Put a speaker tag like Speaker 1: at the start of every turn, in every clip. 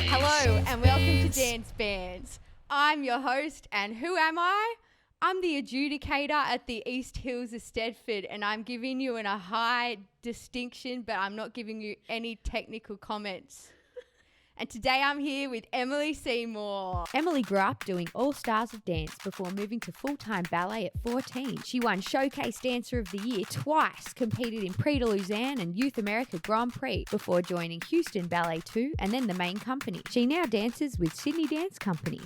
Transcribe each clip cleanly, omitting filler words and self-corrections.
Speaker 1: Hello and welcome to Dance Bants. I'm your host, and who am I? I'm the adjudicator at the East Hills of Stedford, and I'm giving you a high distinction, but I'm not giving you any technical comments. And today I'm here with Emily Seymour.
Speaker 2: Emily grew up doing All Stars of Dance before moving to full-time ballet at 14. She won Showcase Dancer of the Year twice, competed in Prix de Lausanne and Youth America Grand Prix before joining Houston Ballet 2 and then the main company. She now dances with Sydney Dance Company.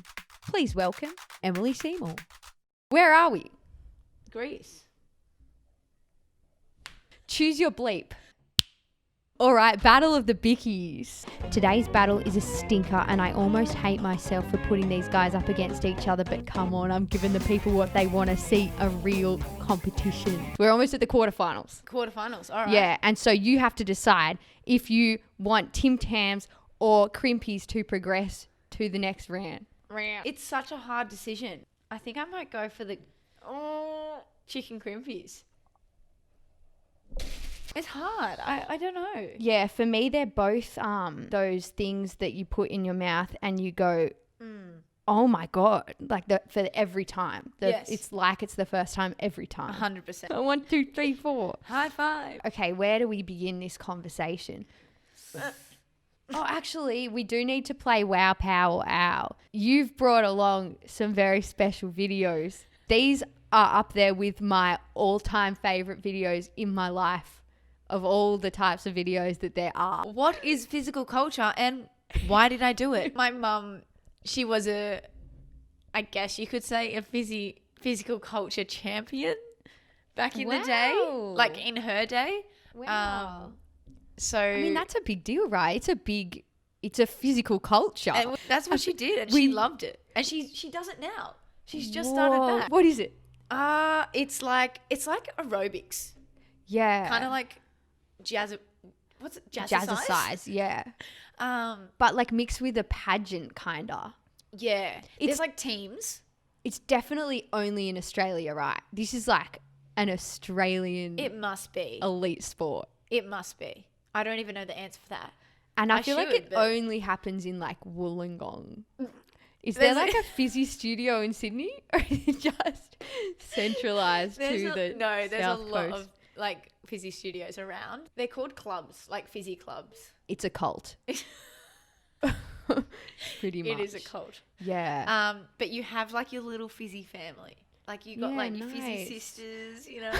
Speaker 2: Please welcome Emily Seymour.
Speaker 1: Where are we?
Speaker 3: Greece.
Speaker 1: Choose your bleep. All right, Battle of the Bickies.
Speaker 2: Today's battle is a stinker and I almost hate myself for putting these guys up against each other, but come on, I'm giving the people what they want to see, a real competition.
Speaker 1: We're almost at the quarterfinals.
Speaker 3: Quarterfinals, all right.
Speaker 1: Yeah, and so you have to decide if you want Tim Tams or Crimpies to progress to the next round.
Speaker 3: It's such a hard decision. I think I might go for the chicken crimpies. It's hard. I don't know.
Speaker 1: Yeah, for me, they're both those things that you put in your mouth and you go, oh my God, like for every time.
Speaker 3: Yes.
Speaker 1: It's like it's the first time every time.
Speaker 3: 100%.
Speaker 1: 1, 2, 3, 4.
Speaker 3: High five.
Speaker 1: Okay, where do we begin this conversation? Oh, actually, we do need to play Wow, Pow, or Ow. You've brought along some very special videos. These are up there with my all-time favorite videos in my life of all the types of videos that there are.
Speaker 3: What is physical culture and why did I do it? My mum, she was I guess you could say, a physical culture champion back in the day. Like in her day.
Speaker 1: Wow.
Speaker 3: So
Speaker 1: I mean, that's a big deal, right? It's a physical culture.
Speaker 3: and that's what she did, and she loved it. And she does it now. She's just started back.
Speaker 1: What is it?
Speaker 3: It's like aerobics.
Speaker 1: Yeah.
Speaker 3: Kind of like jazzercise,
Speaker 1: yeah.
Speaker 3: Um,
Speaker 1: But like mixed with a pageant, kinda.
Speaker 3: yeah. There's like teams.
Speaker 1: It's definitely only in Australia, right? This is like an Australian
Speaker 3: It must be.
Speaker 1: elite sport.
Speaker 3: It must be. I don't even know the answer for that.
Speaker 1: And I
Speaker 3: I
Speaker 1: feel like
Speaker 3: should,
Speaker 1: it
Speaker 3: but-
Speaker 1: only happens in like Wollongong. Is
Speaker 3: There's
Speaker 1: there like a physie studio in Sydney? Or is it just centralised to the
Speaker 3: there's
Speaker 1: South
Speaker 3: a lot
Speaker 1: Coast?
Speaker 3: of like physie studios around. They're called clubs, like physie clubs.
Speaker 1: It's a cult. Pretty much.
Speaker 3: It is a cult.
Speaker 1: Yeah.
Speaker 3: But you have like your little physie family. Like you got
Speaker 1: Yeah,
Speaker 3: like your physie
Speaker 1: nice.
Speaker 3: sisters, you know.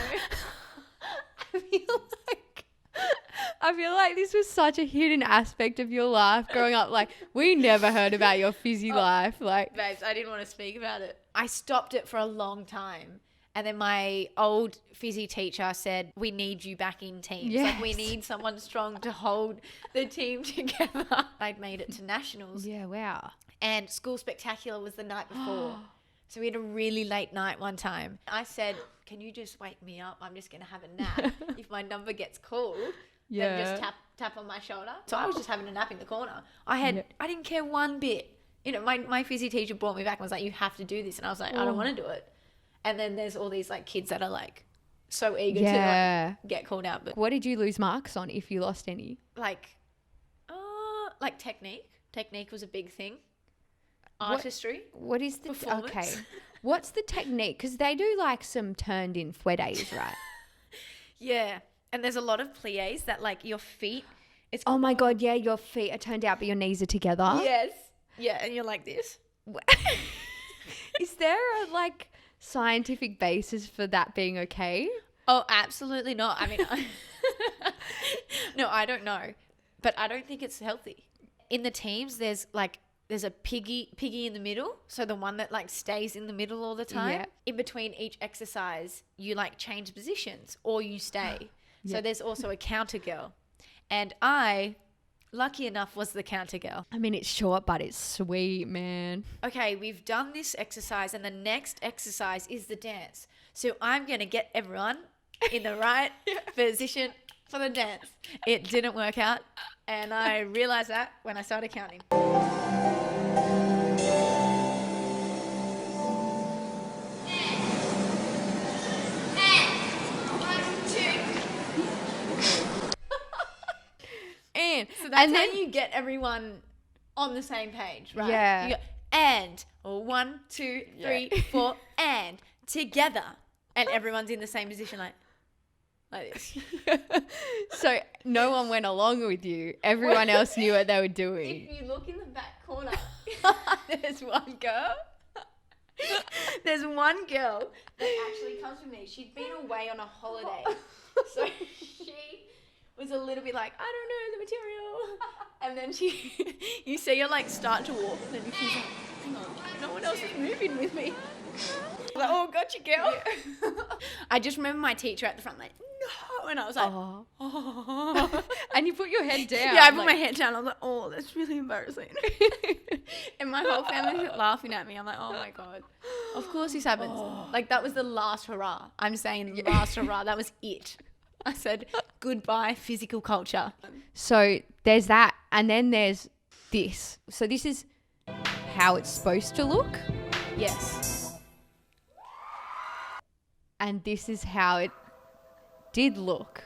Speaker 1: I feel like this was such a hidden aspect of your life growing up. Like, we never heard about your fizzy life. Like,
Speaker 3: Babes, I didn't want to speak about it. I stopped it for a long time. And then my old physio teacher said, we need you back in teams. Like, we
Speaker 1: Yes.
Speaker 3: need someone strong to hold the team together. I'd made it to nationals.
Speaker 1: yeah, wow.
Speaker 3: And school spectacular was the night before. So we had a really late night one time. I said, can you just wake me up? I'm just going to have a nap. If my number gets called, then just tap on my shoulder. So I was just having a nap in the corner. I didn't care one bit. You know, my physio teacher brought me back and was like, you have to do this. And I was like, I don't want to do it. And then there's all these like kids that are like so eager to like get called out. But
Speaker 1: What did you lose marks on if you lost any?
Speaker 3: like technique. Technique was a big thing. Artistry.
Speaker 1: What is the...
Speaker 3: Performance.
Speaker 1: Okay. What's the technique? Because they do like some turned in fouettes, right?
Speaker 3: Yeah. And there's a lot of pliés that like your feet. It's
Speaker 1: Oh my God, yeah, your feet are turned out but your knees are together.
Speaker 3: Yes. Yeah, and you're like this.
Speaker 1: Is there a like scientific basis for that being okay?
Speaker 3: Oh, absolutely not. I mean, no, I don't know. But I don't think it's healthy. In the teams, there's a piggy in the middle. So the one that like stays in the middle all the time.
Speaker 1: Yeah.
Speaker 3: In between each exercise, you like change positions or you stay. So there's also a counter girl. And I, lucky enough, was the counter girl.
Speaker 1: I mean, it's short, but it's sweet, man.
Speaker 3: Okay, we've done this exercise and the next exercise is the dance. So I'm going to get everyone in the right position for the dance. It didn't work out. And I realized that when I started counting. That's how you get everyone on the same page, right?
Speaker 1: Yeah.
Speaker 3: You go, and 1, 2, 3, 4, and together, and everyone's in the same position, like this.
Speaker 1: So no one went along with you. Everyone else knew what they were doing.
Speaker 3: If you look in the back corner, there's one girl. There's one girl that actually comes with me. She'd been away on a holiday, so she was a little bit like, I don't know the material. And then you see her like start to walk, and then she's like, hang on, no one else is moving with me. I'm like, oh, gotcha, girl. Yeah. I just remember my teacher at the front like, no, and I was like, oh.
Speaker 1: And you put your head down.
Speaker 3: Yeah, I put my head down. I was like, oh, that's really embarrassing. And my whole family laughing at me. I'm like, oh my God. Of course this happens. Like, that was the last hurrah. I'm saying the last hurrah. That was it. I said, goodbye, physical culture.
Speaker 1: So there's that. And then there's this. So this is how it's supposed to look.
Speaker 3: Yes.
Speaker 1: And this is how it did look.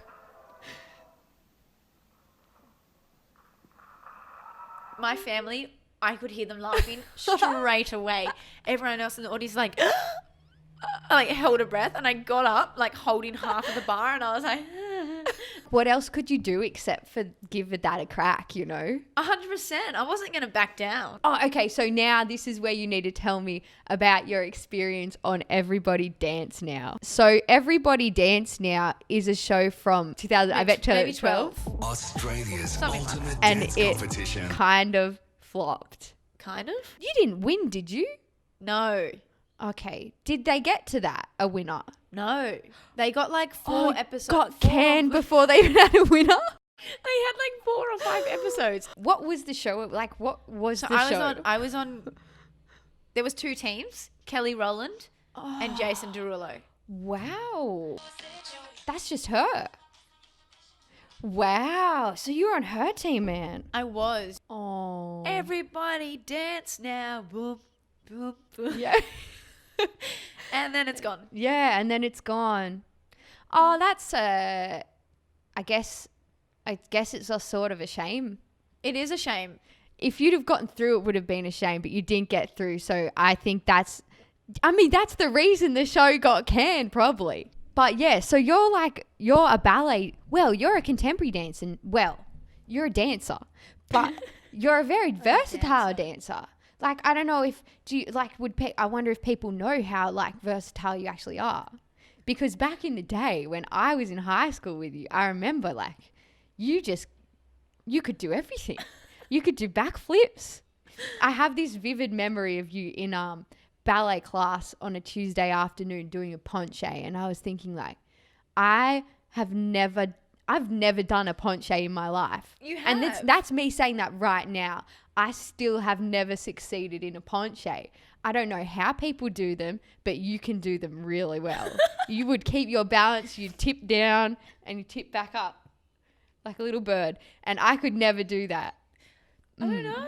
Speaker 3: My family, I could hear them laughing straight away. Everyone else in the audience like, I like held a breath, and I got up like holding half of the bar, and I was like,
Speaker 1: What else could you do except for give that a crack, you know?
Speaker 3: 100%. I wasn't going to back down.
Speaker 1: Oh, okay. So now this is where you need to tell me about your experience on Everybody Dance Now. So Everybody Dance Now is a show from 2000, I bet
Speaker 3: Maybe
Speaker 1: 12.
Speaker 4: Australia's
Speaker 3: Something like
Speaker 4: ultimate
Speaker 1: And
Speaker 4: dance
Speaker 1: it
Speaker 4: competition.
Speaker 1: kind of flopped.
Speaker 3: Kind of?
Speaker 1: You didn't win, did you?
Speaker 3: No.
Speaker 1: Okay. Did they get to that, a winner?
Speaker 3: No. They got like 4 episodes.
Speaker 1: Got canned before they even had a winner?
Speaker 3: They had like 4 or 5 episodes.
Speaker 1: What was the show? Like, what was
Speaker 3: So
Speaker 1: the show?
Speaker 3: I was on, there was 2 teams, Kelly Rowland and Jason Derulo.
Speaker 1: Wow. That's just her. Wow. So you were on her team, man.
Speaker 3: I was.
Speaker 1: Oh.
Speaker 3: Everybody dance now. Boom, boom, boom.
Speaker 1: Yeah.
Speaker 3: And then it's gone.
Speaker 1: Yeah, and then it's gone. Oh, that's I guess it's a sort of a shame.
Speaker 3: It is a shame.
Speaker 1: If you'd have gotten through, it would have been a shame, but you didn't get through. So I think that's the reason the show got canned, probably. But yeah, so you're a ballet. Well, you're a contemporary dancer. Well, you're a dancer, but you're a very versatile dancer. Like, I don't know I wonder if people know how like versatile you actually are. Because back in the day when I was in high school with you, I remember like you could do everything. You could do backflips. I have this vivid memory of you in ballet class on a Tuesday afternoon doing a ponche, and I was thinking like, I've never done a ponche in my life.
Speaker 3: You have.
Speaker 1: And that's me saying that right now. I still have never succeeded in a ponche. I don't know how people do them, but you can do them really well. You would keep your balance, you tip down and you tip back up like a little bird. And I could never do that.
Speaker 3: I don't know.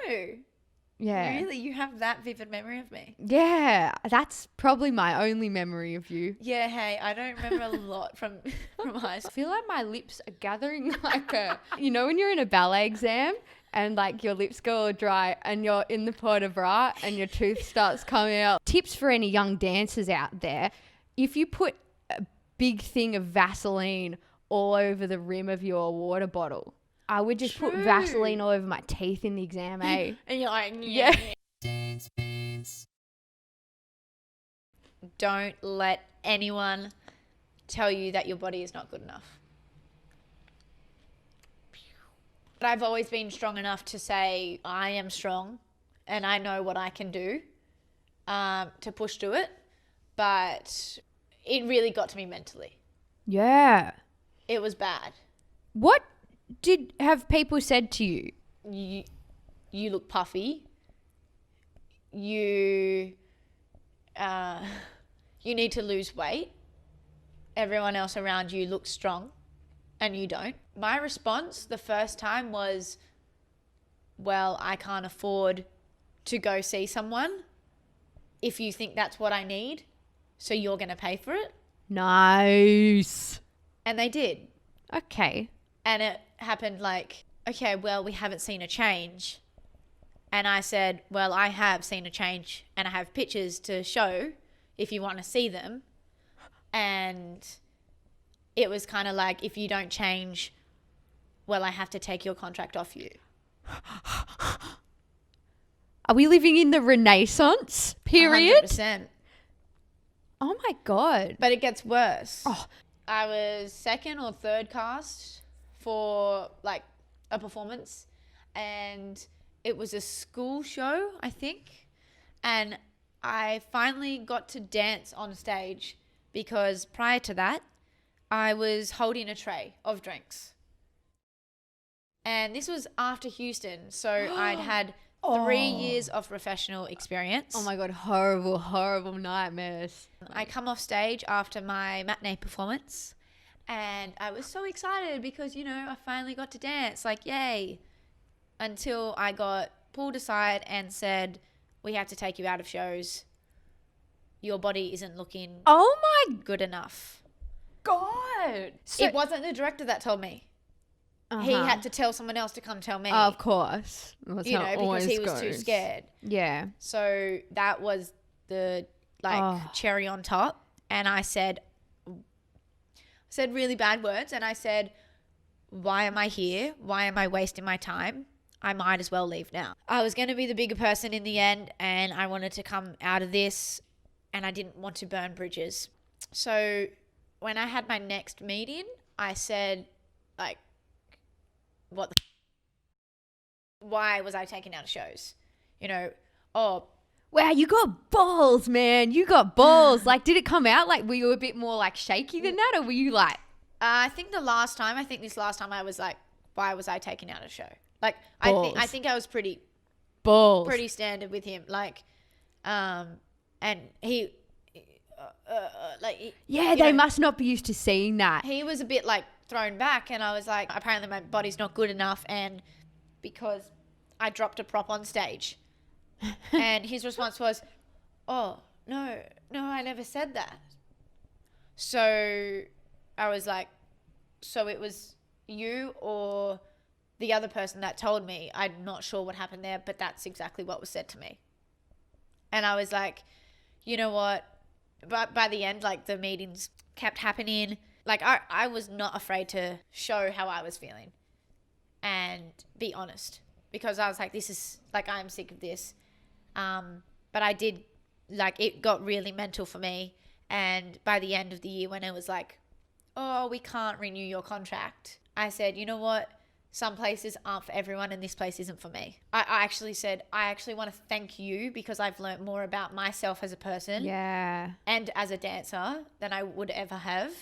Speaker 1: Yeah.
Speaker 3: Really? You have that vivid memory of me?
Speaker 1: Yeah. That's probably my only memory of you.
Speaker 3: Yeah, hey, I don't remember a lot from high
Speaker 1: I
Speaker 3: school.
Speaker 1: feel like my lips are gathering like you know when you're in a ballet exam and like your lips go all dry and you're in the port de bras and your tooth starts coming out. Tips for any young dancers out there: if you put a big thing of Vaseline all over the rim of your water bottle, I would just put Vaseline all over my teeth in the exam, eh?
Speaker 3: And you're like,
Speaker 1: Yeah.
Speaker 3: Don't let anyone tell you that your body is not good enough. But I've always been strong enough to say I am strong and I know what I can do to push to it. But it really got to me mentally.
Speaker 1: Yeah.
Speaker 3: It was bad.
Speaker 1: What have people said to you?
Speaker 3: You look puffy. You need to lose weight. Everyone else around you looks strong and you don't. My response the first time was, well, I can't afford to go see someone if you think that's what I need, so you're going to pay for it.
Speaker 1: Nice.
Speaker 3: And they did.
Speaker 1: Okay.
Speaker 3: And it happened like okay, well, we haven't seen a change. And I said, well, I have seen a change and I have pictures to show if you want to see them. And it was kind of like, if you don't change, well, I have to take your contract off you.
Speaker 1: Are we living in the Renaissance period?
Speaker 3: 100%.
Speaker 1: Oh my God.
Speaker 3: But it gets worse.
Speaker 1: Oh.
Speaker 3: I was second or third cast for like a performance, and it was a school show, I think. And I finally got to dance on stage because prior to that, I was holding a tray of drinks. And this was after Houston. So I'd had 3 years of professional experience.
Speaker 1: Oh my God, horrible, horrible nightmares.
Speaker 3: I come off stage after my matinee performance and I was so excited because, you know, I finally got to dance, like, yay. Until I got pulled aside and said, we have to take you out of shows. Your body isn't looking
Speaker 1: Oh my
Speaker 3: good enough.
Speaker 1: God. So,
Speaker 3: It wasn't the director that told me. He had to tell someone else to come tell me.
Speaker 1: Of course. That's
Speaker 3: you
Speaker 1: how
Speaker 3: know,
Speaker 1: it
Speaker 3: because
Speaker 1: always
Speaker 3: he was too
Speaker 1: goes.
Speaker 3: scared.
Speaker 1: Yeah.
Speaker 3: So that was the cherry on top. And I said really bad words. And I said, why am I here? Why am I wasting my time? I might as well leave now. I was going to be the bigger person in the end, and I wanted to come out of this, and I didn't want to burn bridges. So when I had my next meeting, I said, like, what the why was I taken out of shows? You know,
Speaker 1: Wow, you got balls, man. You got balls. Like, did it come out? Like, were you a bit more like shaky than that? Or were you like...
Speaker 3: I think this last time I was like, why was I taken out of show? Like,
Speaker 1: Balls.
Speaker 3: I think I was pretty
Speaker 1: Balls.
Speaker 3: standard with him. Like, and he,
Speaker 1: Yeah, they must not be used to seeing that.
Speaker 3: he was a bit like thrown back, and I was like, apparently my body's not good enough, and because I dropped a prop on stage. And his response was, oh, no, I never said that. So I was like, so it was you or the other person that told me? I'm not sure what happened there, but that's exactly what was said to me. And I was like, you know what? But by the end, like, the meetings kept happening. Like, I was not afraid to show how I was feeling and be honest, because I was like, this is, like, I'm sick of this. But I did, like, it got really mental for me. And by the end of the year, when it was like, oh, we can't renew your contract, I said, you know what? Some places aren't for everyone, and this place isn't for me. I actually said, I actually want to thank you because I've learned more about myself as a person and as a dancer than I would ever have.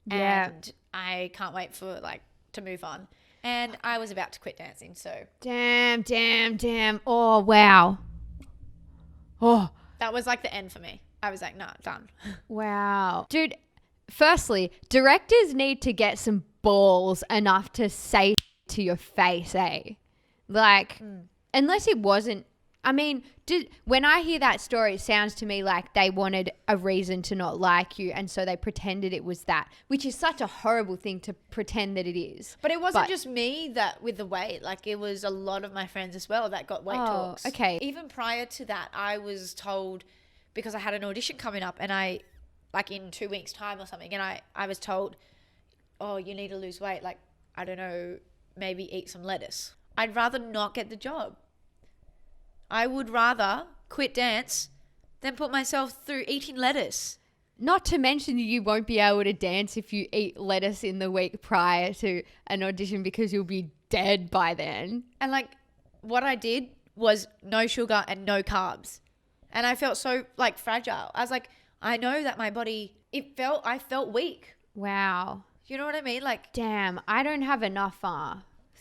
Speaker 1: Yeah.
Speaker 3: And I can't wait for, like, to move on. And I was about to quit dancing, so.
Speaker 1: Damn. Oh, wow. Oh,
Speaker 3: That was like the end for me. I was like, nah, done.
Speaker 1: wow. Dude, firstly, directors need to get some balls enough to say to your face, eh? Like, unless it wasn't, I mean, when I hear that story, it sounds to me like they wanted a reason to not like you, and so they pretended it was that, which is such a horrible thing to pretend that it is.
Speaker 3: But it wasn't just me that with the weight. Like, it was a lot of my friends as well that got weight talks.
Speaker 1: Okay.
Speaker 3: Even prior to that, I was told, because I had an audition coming up, and I, like, in 2 weeks' time or something, and I was told, oh, you need to lose weight. Like, I don't know, maybe eat some lettuce. I'd rather not get the job. I would rather quit dance than put myself through eating lettuce.
Speaker 1: Not to mention you won't be able to dance if you eat lettuce in the week prior to an audition because you'll be dead by then.
Speaker 3: And, like, what I did was no sugar and no carbs. And I felt so, like, fragile. I was like, I know that my body, I felt weak.
Speaker 1: Wow.
Speaker 3: You know what I mean? Like,
Speaker 1: Damn, I don't have enough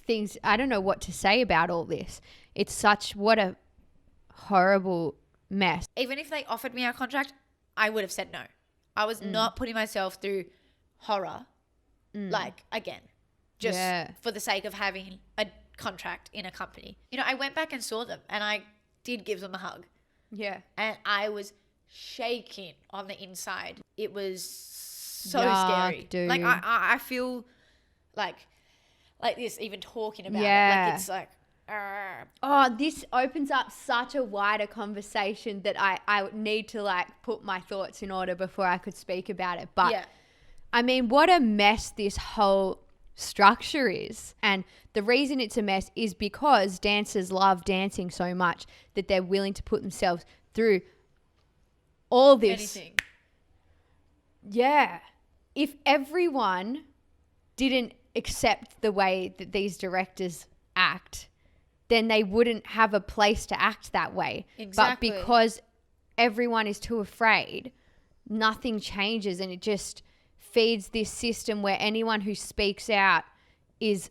Speaker 1: things. I don't know what to say about all this. It's such, what a horrible mess.
Speaker 3: even if they offered me a contract, I would have said no. I was not putting myself through horror, like, again, just for the sake of having a contract in a company. You know, I went back and saw them, and I did give them a hug.
Speaker 1: Yeah.
Speaker 3: And I was shaking on the inside. It was so
Speaker 1: Yuck,
Speaker 3: scary.
Speaker 1: dude.
Speaker 3: Like, I feel like like this, even talking about it.
Speaker 2: Yeah.
Speaker 3: Like it's like,
Speaker 2: Oh, this opens up such a wider conversation that I would need to like put my thoughts in order before I could speak about it. But
Speaker 3: yeah.
Speaker 2: I mean, what a mess this whole structure is. And the reason it's a mess is because dancers love dancing so much that they're willing to put themselves through all this.
Speaker 3: Anything.
Speaker 2: Yeah. If everyone didn't accept the way that these directors act, then they wouldn't have a place to act that way.
Speaker 3: Exactly.
Speaker 2: But because everyone is too afraid, nothing changes, and it just feeds this system where anyone who speaks out is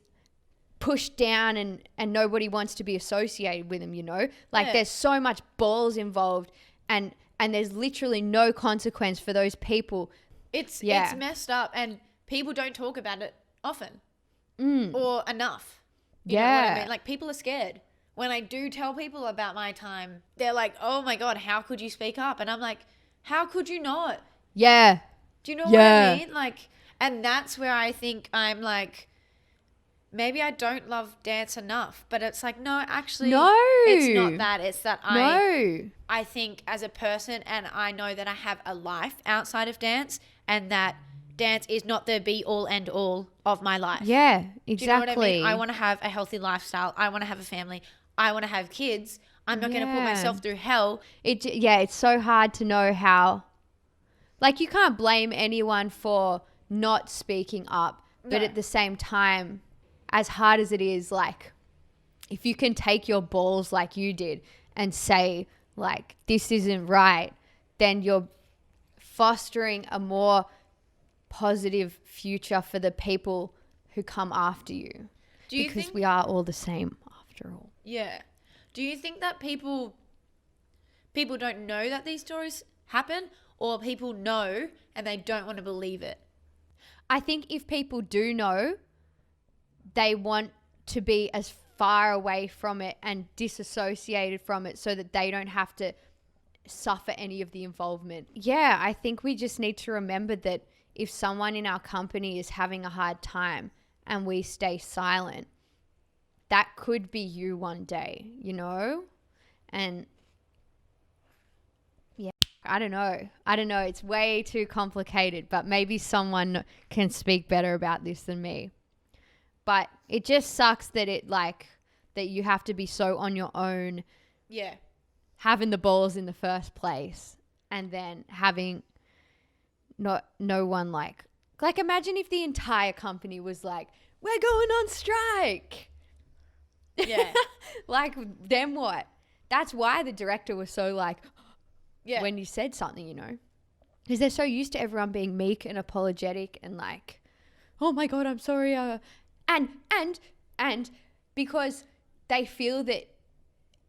Speaker 2: pushed down and nobody wants to be associated with them, you know? Like there's so much balls involved and there's literally no consequence for those people.
Speaker 3: It's messed up, and people don't talk about it often or enough. You know what I mean? Like, people are scared. When I do tell people about my time, they're like, oh my God, how could you speak up? And I'm like, how could you not?
Speaker 2: Yeah.
Speaker 3: Do you know what I mean? Like, and that's where I think I'm like, maybe I don't love dance enough. But it's like, no, actually, it's not that. It's that I think as a person, and I know that I have a life outside of dance, and that dance is not the be all end all of my life.
Speaker 2: Yeah, exactly.
Speaker 3: Do you know what I mean? I want to have a healthy lifestyle. I want to have a family. I want to have kids. I'm not going to put myself through hell.
Speaker 2: It's so hard to know how, like, you can't blame anyone for not speaking up, but at the same time, as hard as it is, like, if you can take your balls like you did and say, like, this isn't right, then you're fostering a more positive future for the people who come after you. Because we are all the same after all.
Speaker 3: Yeah. Do you think that people don't know that these stories happen, or people know and they don't want to believe it?
Speaker 2: I think if people do know, they want to be as far away from it and disassociated from it so that they don't have to suffer any of the involvement. Yeah, I think we just need to remember that if someone in our company is having a hard time and we stay silent, that could be you one day, you know? And yeah, I don't know. It's way too complicated, but maybe someone can speak better about this than me. But it just sucks that that you have to be so on your own.
Speaker 3: Yeah.
Speaker 2: Having the balls in the first place, and then having no one like imagine if the entire company was like, we're going on strike.
Speaker 3: Yeah.
Speaker 2: Like, then what? That's why the director was so like, when you said something, you know, because they're so used to everyone being meek and apologetic and like, oh my God, I'm sorry. And because they feel that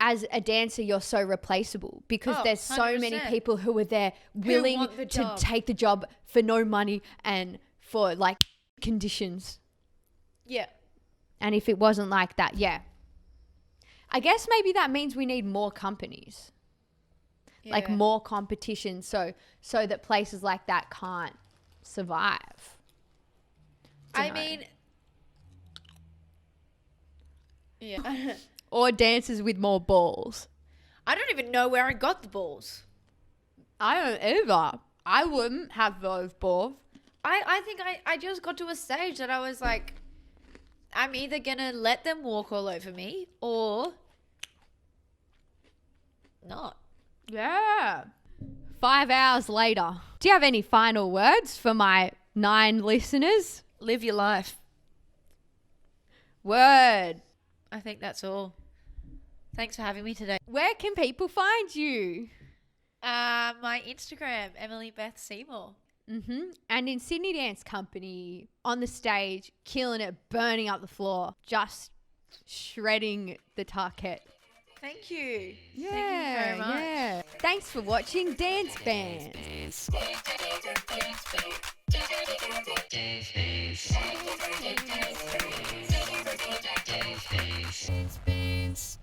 Speaker 2: as a dancer, you're so replaceable because there's so
Speaker 3: 100%.
Speaker 2: many people who are there willing to take the job for no money and for like conditions.
Speaker 3: Yeah.
Speaker 2: And if it wasn't like that, I guess maybe that means we need more companies, like more competition, so that places like that can't survive.
Speaker 3: I mean, yeah.
Speaker 2: Or dancers with more balls.
Speaker 3: I don't even know where I got the balls.
Speaker 2: I don't either. I wouldn't have those balls.
Speaker 3: I think I just got to a stage that I was like, I'm either going to let them walk all over me or not.
Speaker 2: Yeah. 5 hours later. Do you have any final words for my 9 listeners?
Speaker 3: Live your life.
Speaker 2: Word.
Speaker 3: I think that's all. Thanks for having me today.
Speaker 2: Where can people find you?
Speaker 3: My Instagram, Emily Beth Seymour.
Speaker 2: And in Sydney Dance Company, on the stage, killing it, burning up the floor, just shredding the target.
Speaker 3: Thank you.
Speaker 2: Yeah,
Speaker 3: Thank you very much.
Speaker 2: Yeah. Thanks for watching Dance Bants.
Speaker 4: Dance Bants.